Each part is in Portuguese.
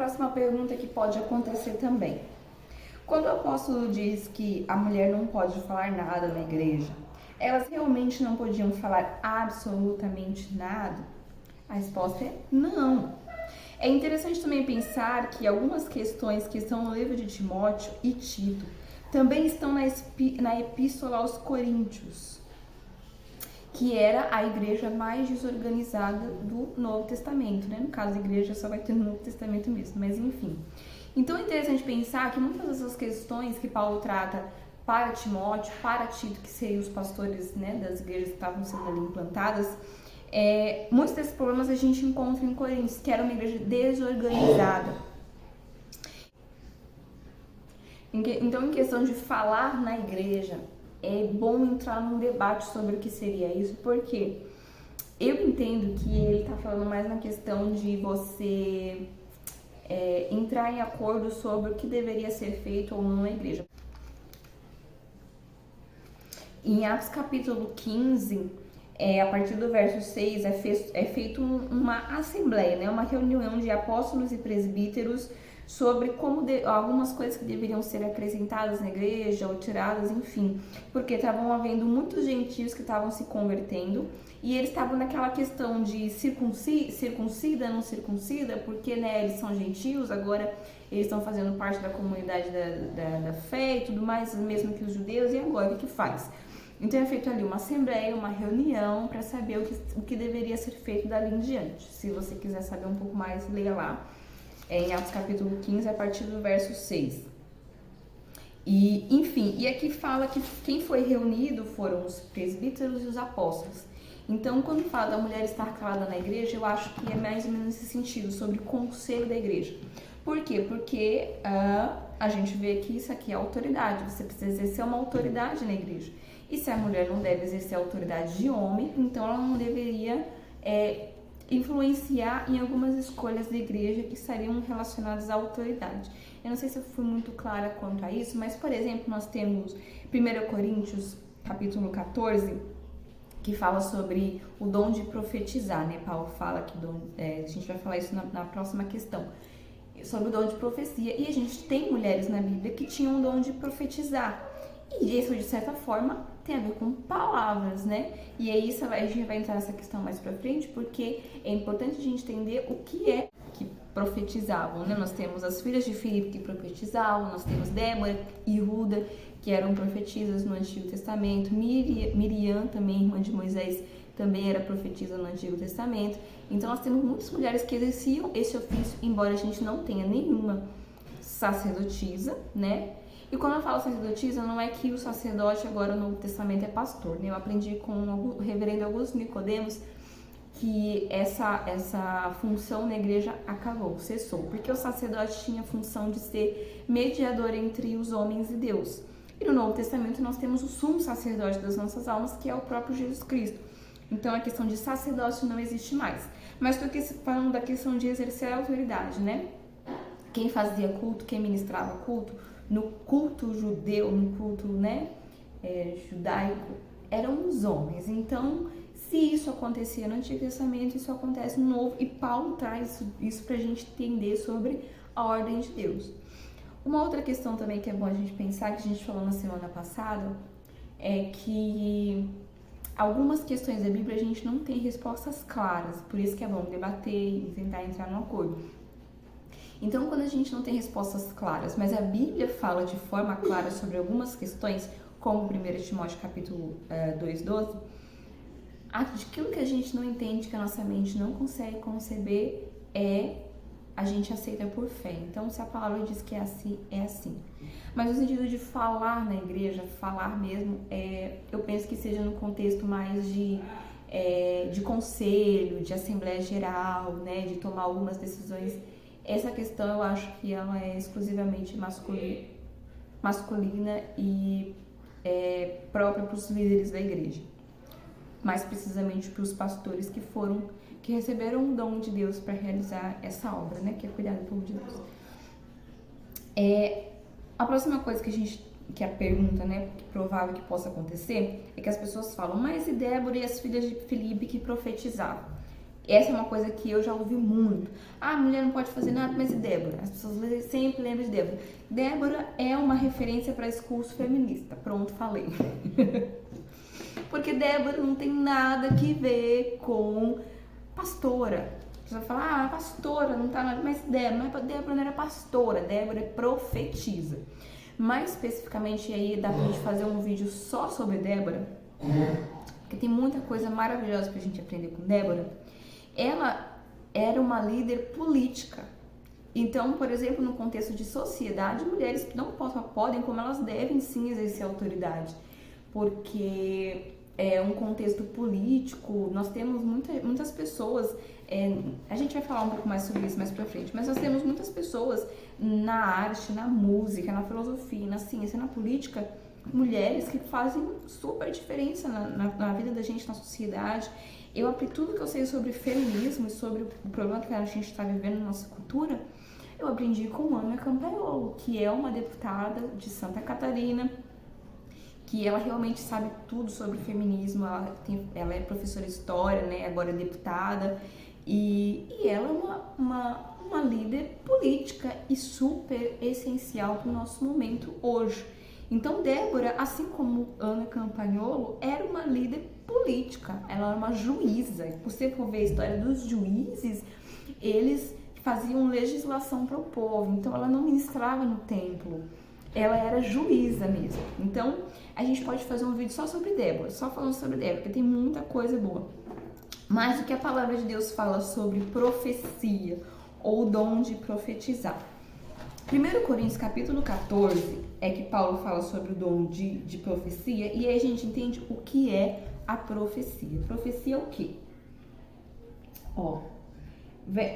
próxima pergunta que pode acontecer também. Quando o apóstolo diz que a mulher não pode falar nada na igreja, elas realmente não podiam falar absolutamente nada? A resposta é não. É interessante também pensar que algumas questões que estão no livro de Timóteo e Tito também estão na Epístola aos Coríntios, que era a igreja mais desorganizada do Novo Testamento, né? No caso, a igreja só vai ter no Novo Testamento mesmo, mas enfim. Então é interessante pensar que muitas dessas questões que Paulo trata para Timóteo, para Tito, que seriam os pastores, né, das igrejas que estavam sendo ali implantadas, muitos desses problemas a gente encontra em Coríntios, que era uma igreja desorganizada. Então, em questão de falar na igreja, é bom entrar num debate sobre o que seria isso, porque eu entendo que ele está falando mais na questão de você entrar em acordo sobre o que deveria ser feito ou não na igreja. Em Atos capítulo 15, a partir do verso 6, é feito uma assembleia, né? Uma reunião de apóstolos e presbíteros sobre algumas coisas que deveriam ser acrescentadas na igreja ou tiradas, enfim, porque estavam havendo muitos gentios que estavam se convertendo e eles estavam naquela questão de circuncida, não circuncida, porque, né, eles são gentios, agora eles estão fazendo parte da comunidade da fé e tudo mais, mesmo que os judeus, e agora o que faz? Então é feito ali uma assembleia, uma reunião para saber o que deveria ser feito dali em diante. Se você quiser saber um pouco mais, leia lá. Em Atos capítulo 15, a partir do verso 6. E, enfim, e aqui fala que quem foi reunido foram os presbíteros e os apóstolos. Então, quando fala da mulher estar calada na igreja, eu acho que é mais ou menos nesse sentido, sobre o conselho da igreja. Por quê? Porque a gente vê que isso aqui é autoridade, você precisa exercer uma autoridade na igreja. E se a mulher não deve exercer a autoridade de homem, então ela não deveria influenciar em algumas escolhas da igreja que estariam relacionadas à autoridade. Eu não sei se eu fui muito clara quanto a isso, mas, por exemplo, nós temos 1 Coríntios, capítulo 14, que fala sobre o dom de profetizar, né? Paulo fala que a gente vai falar isso na próxima questão, sobre o dom de profecia. E a gente tem mulheres na Bíblia que tinham o dom de profetizar. E isso, de certa forma, tem a ver com palavras, né? E aí a gente vai entrar nessa questão mais pra frente, porque é importante a gente entender o que é que profetizavam, né? Nós temos as filhas de Filipe que profetizavam, nós temos Débora e Ruda, que eram profetisas no Antigo Testamento, Miriam, também irmã de Moisés, também era profetisa no Antigo Testamento. Então nós temos muitas mulheres que exerciam esse ofício, embora a gente não tenha nenhuma sacerdotisa, né? E quando eu falo sacerdotisa, não é que o sacerdote agora no Novo Testamento é pastor, né? Eu aprendi com o reverendo Augusto Nicodemos que essa função na igreja acabou, cessou, porque o sacerdote tinha a função de ser mediador entre os homens e Deus. E no Novo Testamento nós temos o sumo sacerdote das nossas almas, que é o próprio Jesus Cristo. Então a questão de sacerdócio não existe mais. Mas estou aqui falando da questão de exercer a autoridade, né? Quem fazia culto, quem ministrava culto, no culto judeu, no culto, né, judaico, eram os homens. Então, se isso acontecia no Antigo Testamento, isso acontece no Novo, e Paulo traz isso pra gente entender sobre a ordem de Deus. Uma outra questão também que é bom a gente pensar, que a gente falou na semana passada, é que algumas questões da Bíblia a gente não tem respostas claras, por isso que é bom debater e tentar entrar num acordo. Então, quando a gente não tem respostas claras, mas a Bíblia fala de forma clara sobre algumas questões, como 1 Timóteo capítulo 2:12, aquilo que a gente não entende, que a nossa mente não consegue conceber, a gente aceita por fé. Então, se a palavra diz que é assim, é assim. Mas no sentido de falar na igreja, falar mesmo, eu penso que seja no contexto mais de conselho, de assembleia geral, né, de tomar algumas decisões. Essa questão eu acho que ela é exclusivamente masculina e própria para os líderes da igreja. Mais precisamente para os pastores que receberam um dom de Deus para realizar essa obra, né? Que é cuidar do povo de Deus. A próxima coisa que a pergunta, né? Que provável que possa acontecer, é que as pessoas falam, mas e Débora e as filhas de Filipe que profetizavam? Essa é uma coisa que eu já ouvi muito. Ah, a mulher não pode fazer nada, mas e Débora? As pessoas sempre lembram de Débora. Débora é uma referência para esse curso feminista. Pronto, falei. Porque Débora não tem nada que ver com pastora. Você vai falar, pastora, não tá nada, mas Débora não era pastora, Débora é profetisa. Mais especificamente aí, dá pra gente fazer um vídeo só sobre Débora, porque tem muita coisa maravilhosa pra gente aprender com Débora. Ela era uma líder política. Então, por exemplo, no contexto de sociedade, mulheres não podem, como elas devem sim exercer autoridade, porque é um contexto político, nós temos muitas pessoas, a gente vai falar um pouco mais sobre isso mais pra frente, mas nós temos muitas pessoas na arte, na música, na filosofia, na ciência, na política, mulheres que fazem super diferença na vida da gente, na sociedade. Eu aprendi tudo que eu sei sobre feminismo e sobre o problema que a gente está vivendo na nossa cultura, eu aprendi com Ana Campaiolo, que é uma deputada de Santa Catarina, que ela realmente sabe tudo sobre feminismo, ela é professora de história, né, agora é deputada, e ela é uma líder política e super essencial para o nosso momento hoje. Então, Débora, assim como Ana Campaiolo, era uma líder política, ela era uma juíza. Se você for ver a história dos juízes, eles faziam legislação para o povo, então ela não ministrava no templo, ela era juíza mesmo. Então, a gente pode fazer um vídeo só sobre Débora, só falando sobre Débora, porque tem muita coisa boa. Mas o que a palavra de Deus fala sobre profecia, ou dom de profetizar? 1 Coríntios capítulo 14 é que Paulo fala sobre o dom de profecia, e aí a gente entende o que é a profecia. Profecia é o quê?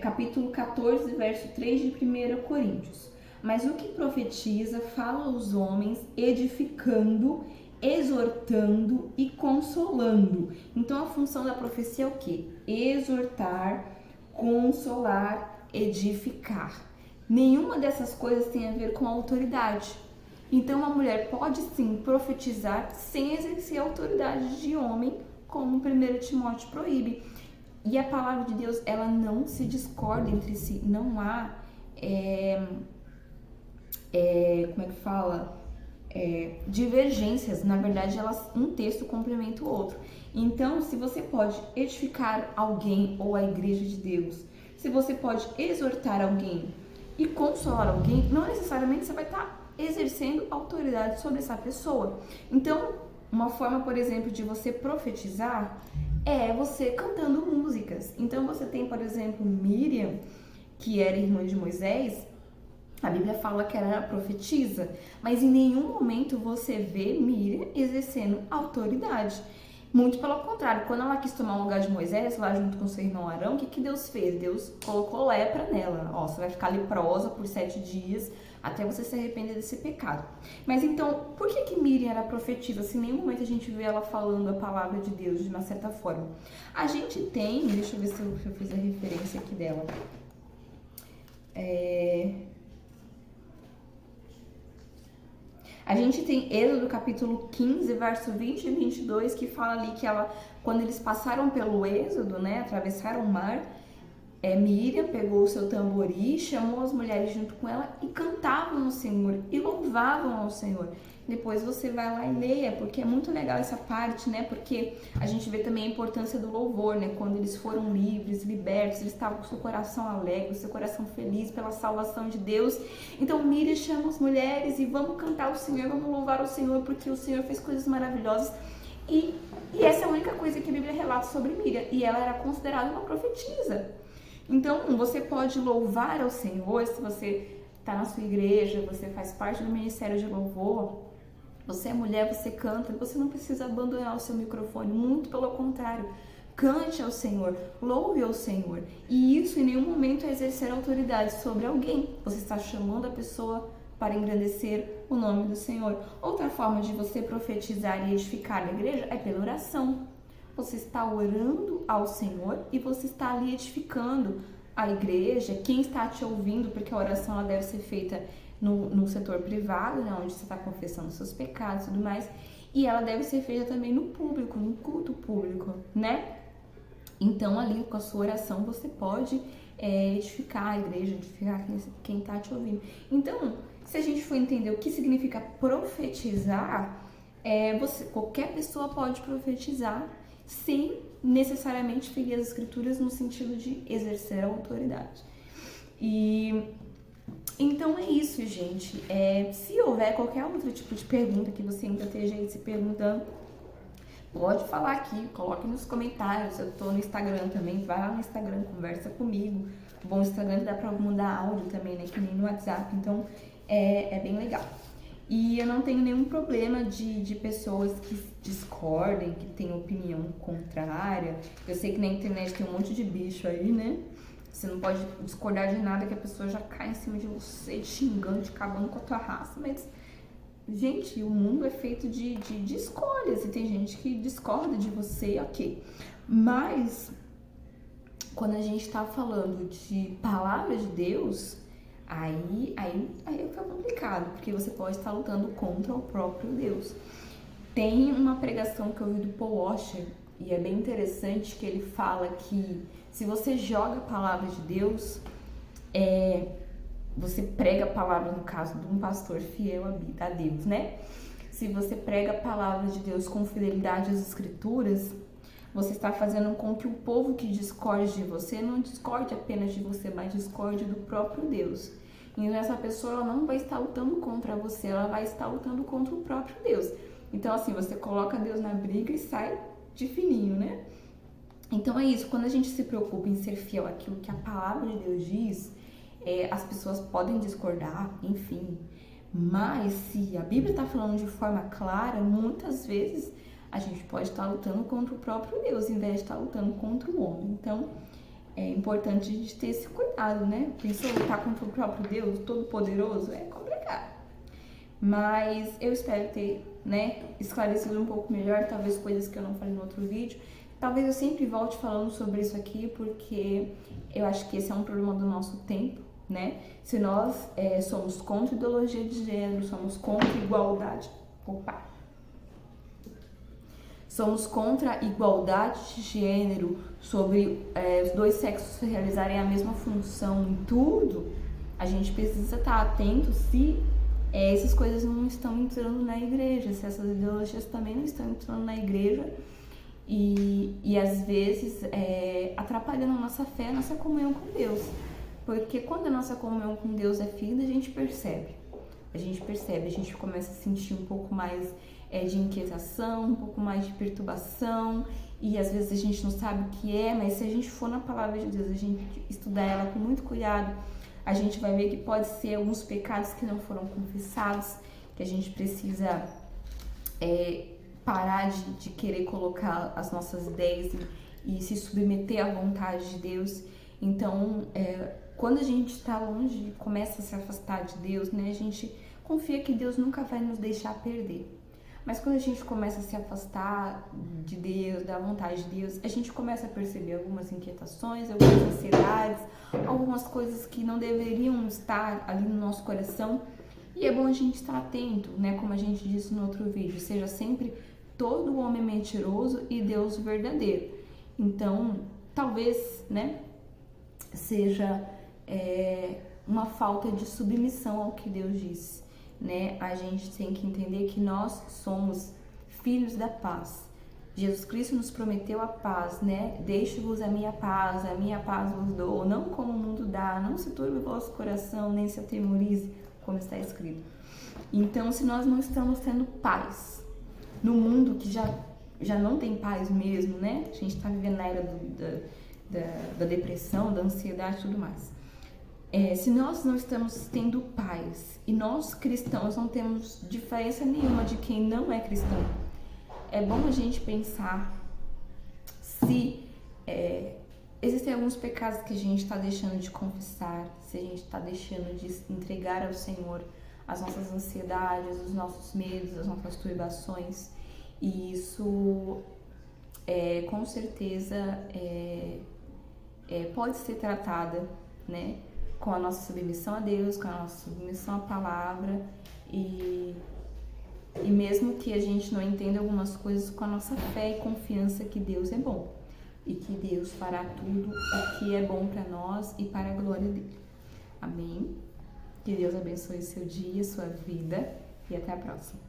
Capítulo 14, verso 3 de 1 Coríntios. Mas o que profetiza fala aos homens, edificando, exortando e consolando. Então a função da profecia é o quê? Exortar, consolar, edificar. Nenhuma dessas coisas tem a ver com autoridade. Então, uma mulher pode sim profetizar sem exercer a autoridade de homem, como 1 Timóteo proíbe. E a palavra de Deus, ela não se discorda entre si. Não há, divergências. Na verdade, um texto complementa o outro. Então, se você pode edificar alguém ou a igreja de Deus, se você pode exortar alguém e consolar alguém, não necessariamente você vai estar exercendo autoridade sobre essa pessoa. Então, uma forma, por exemplo, de você profetizar é você cantando músicas. Então, você tem, por exemplo, Miriam, que era irmã de Moisés. A Bíblia fala que ela era profetisa, mas em nenhum momento você vê Miriam exercendo autoridade. Muito pelo contrário, quando ela quis tomar o lugar de Moisés, lá junto com seu irmão Arão, o que Deus fez? Deus colocou lepra nela. Você vai ficar leprosa por 7 dias até você se arrepender desse pecado. Mas então, por que Miriam era profetisa? Se em nenhum momento a gente vê ela falando a palavra de Deus de uma certa forma. A gente tem, deixa eu ver se eu fiz a referência aqui dela. A gente tem Êxodo capítulo 15, verso 20 e 22, que fala ali que ela, quando eles passaram pelo Êxodo, né, atravessaram o mar, Miriam pegou o seu tamborim, chamou as mulheres junto com ela e cantavam ao Senhor e louvavam ao Senhor. Depois você vai lá e leia, porque é muito legal essa parte, né? Porque a gente vê também a importância do louvor, né? Quando eles foram livres, libertos, eles estavam com o seu coração alegre, o seu coração feliz pela salvação de Deus. Então Miriam chama as mulheres e vamos cantar ao Senhor, vamos louvar o Senhor, porque o Senhor fez coisas maravilhosas. E essa é a única coisa que a Bíblia relata sobre Miriam. E ela era considerada uma profetisa. Então, você pode louvar ao Senhor se você está na sua igreja, você faz parte do ministério de louvor, você é mulher, você canta, você não precisa abandonar o seu microfone, muito pelo contrário. Cante ao Senhor, louve ao Senhor. E isso em nenhum momento é exercer autoridade sobre alguém. Você está chamando a pessoa para engrandecer o nome do Senhor. Outra forma de você profetizar e edificar a igreja é pela oração. Você está orando ao Senhor e você está ali edificando a igreja, quem está te ouvindo, porque a oração ela deve ser feita no setor privado, né, onde você está confessando seus pecados e tudo mais, e ela deve ser feita também no público, no culto público, né? Então, ali com a sua oração, você pode edificar a igreja, edificar quem está te ouvindo. Então, se a gente for entender o que significa profetizar, qualquer pessoa pode profetizar sem necessariamente seguir as escrituras no sentido de exercer a autoridade. E então é isso, gente. Se houver qualquer outro tipo de pergunta que você ainda esteja aí se perguntando, pode falar aqui, coloque nos comentários. Eu tô no Instagram também, vai lá no Instagram, conversa comigo. Bom, o Instagram dá pra mudar áudio também, né? Que nem no WhatsApp, então é bem legal. E eu não tenho nenhum problema de pessoas que discordem, que têm opinião contrária. Eu sei que na internet tem um monte de bicho aí, né? Você não pode discordar de nada que a pessoa já cai em cima de você, te xingando, te acabando com a tua raça. Mas, gente, o mundo é feito de escolhas. E tem gente que discorda de você, ok. Mas, quando a gente tá falando de palavra de Deus, aí fica complicado. Porque você pode estar lutando contra o próprio Deus. Tem uma pregação que eu vi do Paul Washer, e é bem interessante que ele fala que se você joga a palavra de Deus, você prega a palavra, no caso de um pastor fiel a Deus, né? Se você prega a palavra de Deus com fidelidade às escrituras, você está fazendo com que o povo que discorde de você não discorde apenas de você, mas discorde do próprio Deus. Então essa pessoa ela não vai estar lutando contra você, ela vai estar lutando contra o próprio Deus. Então assim, você coloca Deus na briga e sai de fininho, né? Então é isso, quando a gente se preocupa em ser fiel àquilo que a palavra de Deus diz, as pessoas podem discordar, enfim, mas se a Bíblia está falando de forma clara, muitas vezes a gente pode estar lutando contra o próprio Deus, em vez de estar lutando contra o homem. Então é importante a gente ter esse cuidado, né? Pensou lutar contra o próprio Deus, todo-poderoso? É complicado. Mas eu espero ter, esclarecido um pouco melhor, talvez coisas que eu não falei no outro vídeo. Talvez eu sempre volte falando sobre isso aqui, porque eu acho que esse é um problema do nosso tempo, né? Se nós somos contra ideologia de gênero, somos contra igualdade. Somos contra a igualdade de gênero, sobre os dois sexos realizarem a mesma função em tudo, a gente precisa estar atento se essas coisas não estão entrando na igreja, se essas ideologias também não estão entrando na igreja e às vezes atrapalhando a nossa fé, a nossa comunhão com Deus. Porque quando a nossa comunhão com Deus é firme, a gente percebe, a gente começa a sentir um pouco mais de inquietação, um pouco mais de perturbação, e às vezes a gente não sabe o que mas se a gente for na palavra de Deus, a gente estudar ela com muito cuidado, a gente vai ver que pode ser alguns pecados que não foram confessados, que a gente precisa parar de querer colocar as nossas ideias e se submeter à vontade de Deus. Então, quando a gente está longe, começa a se afastar de Deus, né? A gente confia que Deus nunca vai nos deixar perder. Mas quando a gente começa a se afastar de Deus, da vontade de Deus, a gente começa a perceber algumas inquietações, algumas ansiedades, algumas coisas que não deveriam estar ali no nosso coração. E é bom a gente estar atento, né? Como a gente disse no outro vídeo, seja sempre todo homem mentiroso e Deus verdadeiro. Então, talvez, né, seja uma falta de submissão ao que Deus disse. Né? A gente tem que entender que nós somos filhos da paz. Jesus Cristo nos prometeu a paz, né? Deixe-vos a minha paz vos dou, não como o mundo dá, não se turbe o vosso coração, nem se atemorize, como está escrito. Então, se nós não estamos tendo paz no mundo que já não tem paz mesmo, né? A gente está vivendo na era da depressão, da ansiedade e tudo mais. Se nós não estamos tendo paz e nós cristãos não temos diferença nenhuma de quem não é cristão, é bom a gente pensar se existem alguns pecados que a gente está deixando de confessar, se a gente está deixando de entregar ao Senhor as nossas ansiedades, os nossos medos, as nossas turbações. E isso, com certeza, pode ser tratada, né? Com a nossa submissão a Deus, com a nossa submissão à palavra e mesmo que a gente não entenda algumas coisas, com a nossa fé e confiança que Deus é bom. e que Deus fará tudo o que é bom para nós e para a glória dele. Amém? Que Deus abençoe seu dia, sua vida e até a próxima.